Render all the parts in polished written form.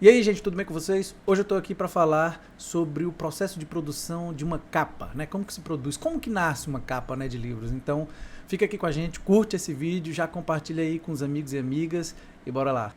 E aí, gente, tudo bem com vocês? Hoje eu tô aqui para falar sobre o processo de produção de uma capa, né? Como que se produz, como que nasce uma capa, né, de livros. Então, fica aqui com a gente, curte esse vídeo, já compartilha aí com os amigos e amigas e bora lá.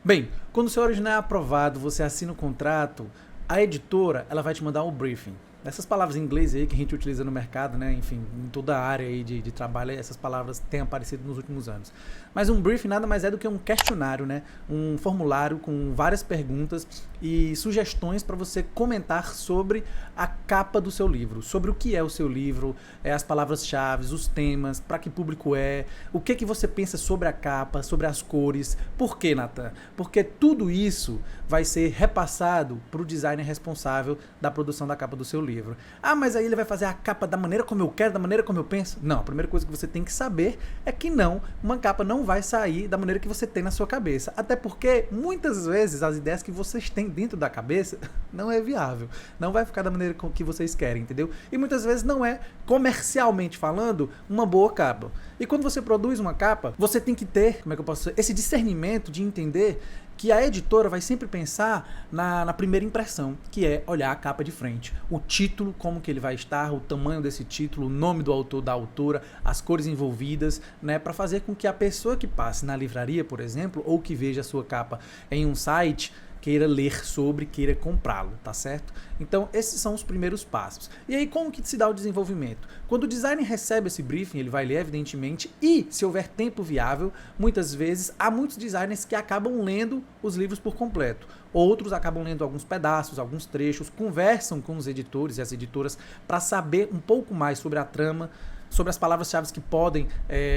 Bem, quando o seu original é aprovado, você assina o contrato, a editora, ela vai te mandar um briefing. Essas palavras em inglês aí que a gente utiliza no mercado, né? Enfim, em toda a área aí de trabalho, essas palavras têm aparecido nos últimos anos. Mas um briefing nada mais é do que um questionário, né? Um formulário com várias perguntas e sugestões para você comentar sobre a capa do seu livro, sobre o que é o seu livro, as palavras-chave, os temas, para que público é, o que você pensa sobre a capa, sobre as cores. Por quê, Nathan? Porque tudo isso vai ser repassado para o designer responsável da produção da capa do seu livro. Ah, mas aí ele vai fazer a capa da maneira como eu quero, da maneira como eu penso? Não, a primeira coisa que você tem que saber é que não, uma capa não vai sair da maneira que você tem na sua cabeça. Até porque, muitas vezes, as ideias que vocês têm dentro da cabeça não é viável. Não vai ficar da maneira que vocês querem, entendeu? E muitas vezes não é, comercialmente falando, uma boa capa. E quando você produz uma capa, você tem que ter, como é que eu posso dizer, esse discernimento de entender que a editora vai sempre pensar na primeira impressão, que é olhar a capa de frente. O título, como que ele vai estar, o tamanho desse título, o nome do autor, da autora, as cores envolvidas, né, para fazer com que a pessoa que passe na livraria, por exemplo, ou que veja a sua capa em um site, queira ler sobre, queira comprá-lo, tá certo? Então, esses são os primeiros passos. E aí, como que se dá o desenvolvimento? Quando o designer recebe esse briefing, ele vai ler, evidentemente, e, se houver tempo viável, muitas vezes, há muitos designers que acabam lendo os livros por completo. Outros acabam lendo alguns pedaços, alguns trechos, conversam com os editores e as editoras para saber um pouco mais sobre a trama, sobre as palavras-chave que podem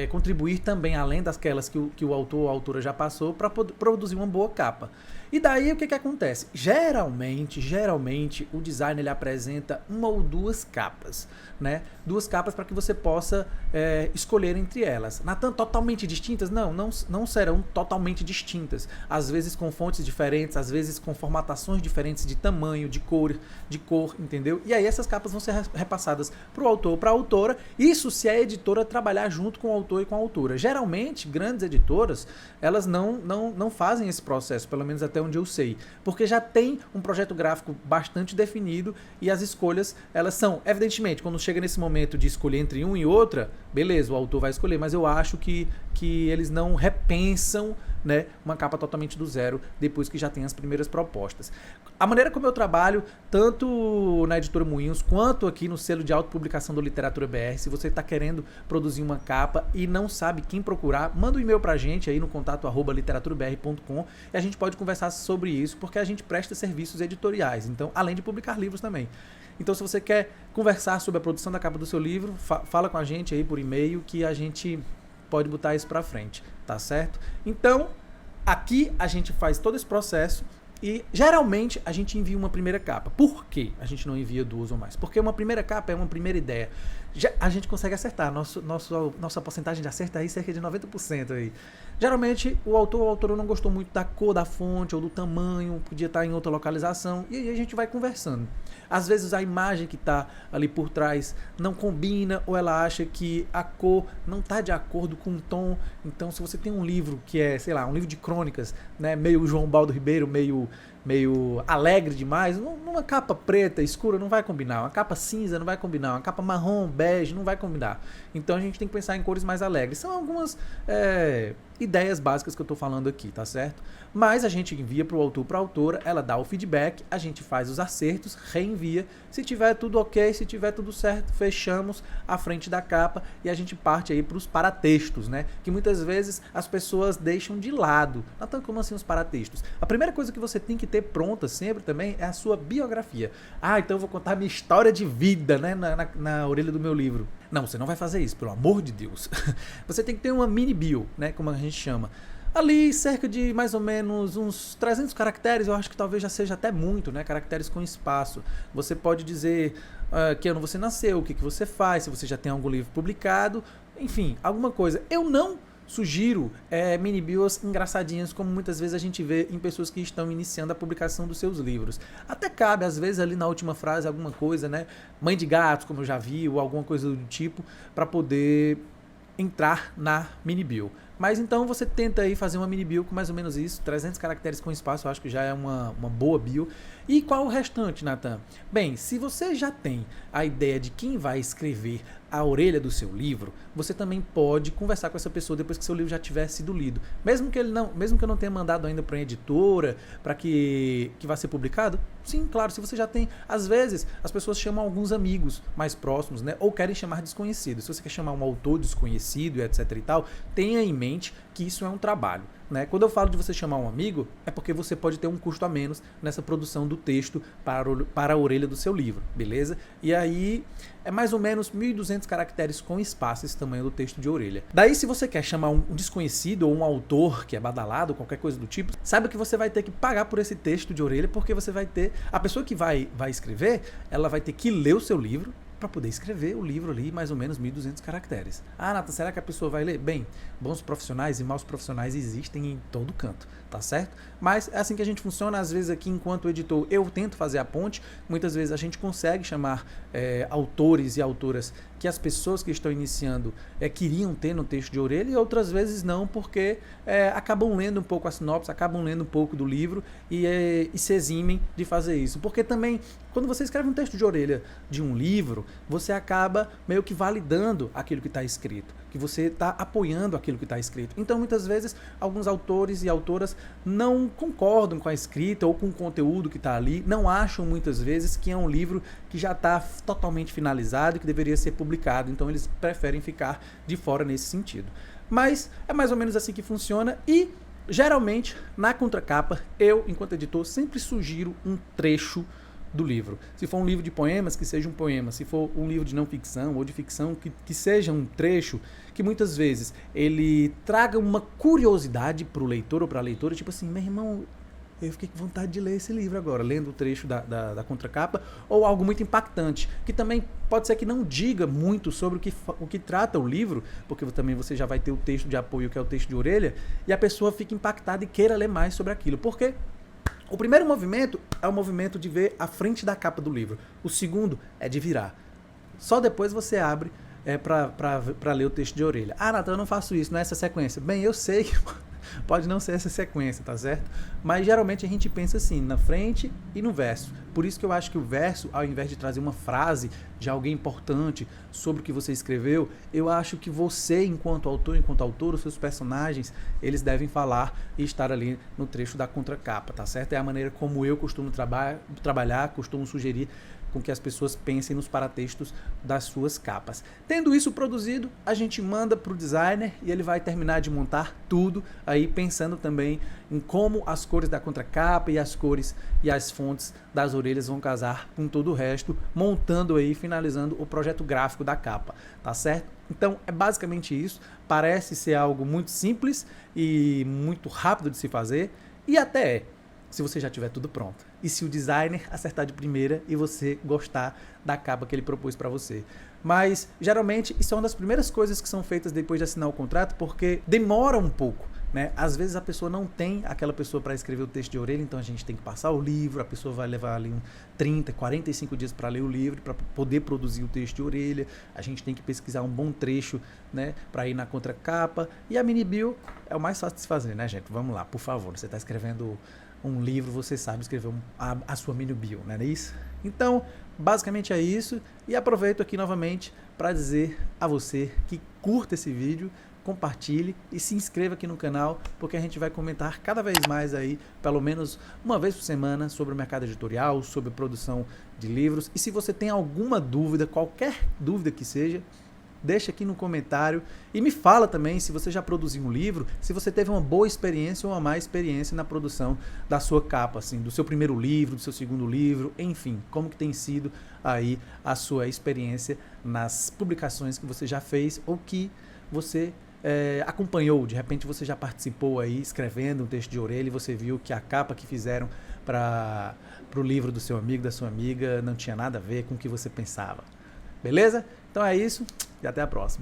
contribuir também, além daquelas que o autor ou a autora já passou, para produzir uma boa capa. E daí o que acontece? Geralmente o design ele apresenta uma ou duas capas, né? Duas capas para que você possa escolher entre elas. Nathan, totalmente distintas? Não serão totalmente distintas. Às vezes com fontes diferentes, às vezes com formatações diferentes de tamanho, de cor, entendeu? E aí essas capas vão ser repassadas para o autor ou para a autora. Isso se a editora trabalhar junto com o autor e com a autora. Geralmente, grandes editoras, elas não fazem esse processo, pelo menos até onde eu sei, porque já tem um projeto gráfico bastante definido e as escolhas, elas são, evidentemente, quando chega nesse momento de escolher entre um e outra, beleza, o autor vai escolher, mas eu acho que eles não repensam, né, uma capa totalmente do zero depois que já tem as primeiras propostas. A maneira como eu trabalho, tanto na Editora Moinhos quanto aqui no selo de autopublicação do Literatura BR, se você está querendo produzir uma capa e não sabe quem procurar, manda um e-mail pra gente aí no contato@literaturabr.com e a gente pode conversar sobre isso, porque a gente presta serviços editoriais, então, além de publicar livros também. Então, se você quer conversar sobre a produção da capa do seu livro, fala com a gente aí por e-mail que a gente pode botar isso pra frente, tá certo? Então, aqui a gente faz todo esse processo e geralmente a gente envia uma primeira capa. Por que a gente não envia duas ou mais? Porque uma primeira capa é uma primeira ideia. A gente consegue acertar, nossa porcentagem de acerto é aí cerca de 90% aí. Geralmente o autor ou a autora não gostou muito da cor da fonte ou do tamanho, podia estar em outra localização, e aí a gente vai conversando. Às vezes a imagem que está ali por trás não combina, ou ela acha que a cor não está de acordo com o tom. Então, se você tem um livro que é, sei lá, um livro de crônicas, né, meio João Baldo Ribeiro, meio alegre demais, numa capa preta, escura, não vai combinar. Uma capa cinza não vai combinar. Uma capa marrom, bege, não vai combinar. Então a gente tem que pensar em cores mais alegres. São algumas ideias básicas que eu estou falando aqui, tá certo? Mas a gente envia para o autor, para a autora, ela dá o feedback, a gente faz os acertos, reenvia. Se tiver tudo ok, se tiver tudo certo, fechamos a frente da capa e a gente parte aí para os paratextos, né? Que muitas vezes as pessoas deixam de lado. Então, como assim os paratextos? A primeira coisa que você tem que ter pronta sempre também é a sua biografia. Ah, então eu vou contar minha história de vida, né, na orelha do meu livro. Não, você não vai fazer isso, pelo amor de Deus. Você tem que ter uma mini bio, né, como a gente chama. Ali, cerca de mais ou menos uns 300 caracteres, eu acho que talvez já seja até muito, né? Caracteres com espaço. Você pode dizer que ano você nasceu, o que você faz, se você já tem algum livro publicado, enfim, alguma coisa. Eu não sugiro mini bios engraçadinhas, como muitas vezes a gente vê em pessoas que estão iniciando a publicação dos seus livros. Até cabe, às vezes, ali na última frase, alguma coisa, né? Mãe de gatos, como eu já vi, ou alguma coisa do tipo, para poder entrar na mini bio. Mas então você tenta aí fazer uma mini bio com mais ou menos isso, 300 caracteres com espaço, eu acho que já é uma boa bio. E qual o restante, Nathan? Bem, se você já tem a ideia de quem vai escrever a orelha do seu livro, você também pode conversar com essa pessoa depois que seu livro já tiver sido lido. Mesmo que eu não tenha mandado ainda para a editora, para que vá ser publicado, sim, claro, se você já tem, às vezes as pessoas chamam alguns amigos mais próximos, né, ou querem chamar desconhecidos. Se você quer chamar um autor desconhecido e etc e tal, tenha em mente que isso é um trabalho, né? Quando eu falo de você chamar um amigo, é porque você pode ter um custo a menos nessa produção do texto para a orelha do seu livro, beleza? E aí é mais ou menos 1.200 caracteres com espaço esse tamanho do texto de orelha. Daí, se você quer chamar um desconhecido ou um autor que é badalado, qualquer coisa do tipo, saiba que você vai ter que pagar por esse texto de orelha, porque você vai ter... A pessoa que vai escrever, ela vai ter que ler o seu livro para poder escrever o livro ali, mais ou menos 1.200 caracteres. Ah, Nathan, será que a pessoa vai ler? Bem, bons profissionais e maus profissionais existem em todo canto, tá certo? Mas é assim que a gente funciona. Às vezes aqui, enquanto editor, eu tento fazer a ponte. Muitas vezes a gente consegue chamar autores e autoras que as pessoas que estão iniciando queriam ter no texto de orelha, e outras vezes não, porque acabam lendo um pouco a sinopse, acabam lendo um pouco do livro e se eximem de fazer isso. Porque também, quando você escreve um texto de orelha de um livro, você acaba meio que validando aquilo que está escrito, que você está apoiando aquilo que está escrito. Então, muitas vezes, alguns autores e autoras não concordam com a escrita ou com o conteúdo que está ali, não acham muitas vezes que é um livro que já está totalmente finalizado e que deveria ser publicado, então eles preferem ficar de fora nesse sentido. Mas é mais ou menos assim que funciona e, geralmente, na contracapa, eu, enquanto editor, sempre sugiro um trecho do livro. Se for um livro de poemas, que seja um poema. Se for um livro de não ficção ou de ficção, que seja um trecho que muitas vezes ele traga uma curiosidade para o leitor ou para a leitora, tipo assim, meu irmão, eu fiquei com vontade de ler esse livro agora, lendo o trecho da contracapa, ou algo muito impactante, que também pode ser que não diga muito sobre o que trata o livro, porque também você já vai ter o texto de apoio, que é o texto de orelha, e a pessoa fica impactada e queira ler mais sobre aquilo. Por quê? O primeiro movimento é o movimento de ver a frente da capa do livro. O segundo é de virar. Só depois você abre para ler o texto de orelha. Ah, Nathan, eu não faço isso, não é essa sequência. Bem, eu sei que pode não ser essa sequência, tá certo? Mas geralmente a gente pensa assim, na frente e no verso. Por isso que eu acho que o verso, ao invés de trazer uma frase de alguém importante sobre o que você escreveu, eu acho que você, enquanto autor, os seus personagens, eles devem falar e estar ali no trecho da contracapa, tá certo? É a maneira como eu costumo trabalhar, costumo sugerir com que as pessoas pensem nos paratextos das suas capas. Tendo isso produzido, a gente manda para o designer e ele vai terminar de montar tudo, aí pensando também em como as cores da contracapa e as cores e as fontes das orelhas vão casar com todo o resto, montando aí, finalizando o projeto gráfico da capa, tá certo? Então é basicamente isso, parece ser algo muito simples e muito rápido de se fazer, e até é, se você já tiver tudo pronto. E se o designer acertar de primeira e você gostar da capa que ele propôs para você. Mas, geralmente, isso é uma das primeiras coisas que são feitas depois de assinar o contrato, porque demora um pouco, né? Às vezes a pessoa não tem aquela pessoa para escrever o texto de orelha, então a gente tem que passar o livro, a pessoa vai levar ali 30, 45 dias para ler o livro, para poder produzir o texto de orelha, a gente tem que pesquisar um bom trecho, né, para ir na contracapa, e a mini bio é o mais fácil de se fazer, né, gente? Vamos lá, por favor, você está escrevendo um livro, você sabe escrever a sua mini bio, não é isso? Então, basicamente é isso, e aproveito aqui novamente para dizer a você que curta esse vídeo, compartilhe e se inscreva aqui no canal, porque a gente vai comentar cada vez mais aí, pelo menos uma vez por semana, sobre o mercado editorial, sobre produção de livros. E se você tem alguma dúvida, qualquer dúvida que seja, deixa aqui no comentário e me fala também se você já produziu um livro, se você teve uma boa experiência ou uma má experiência na produção da sua capa, assim, do seu primeiro livro, do seu segundo livro, enfim, como que tem sido aí a sua experiência nas publicações que você já fez ou que você acompanhou, de repente você já participou aí escrevendo um texto de orelha e você viu que a capa que fizeram para o livro do seu amigo, da sua amiga, não tinha nada a ver com o que você pensava. Beleza? Então é isso e até a próxima.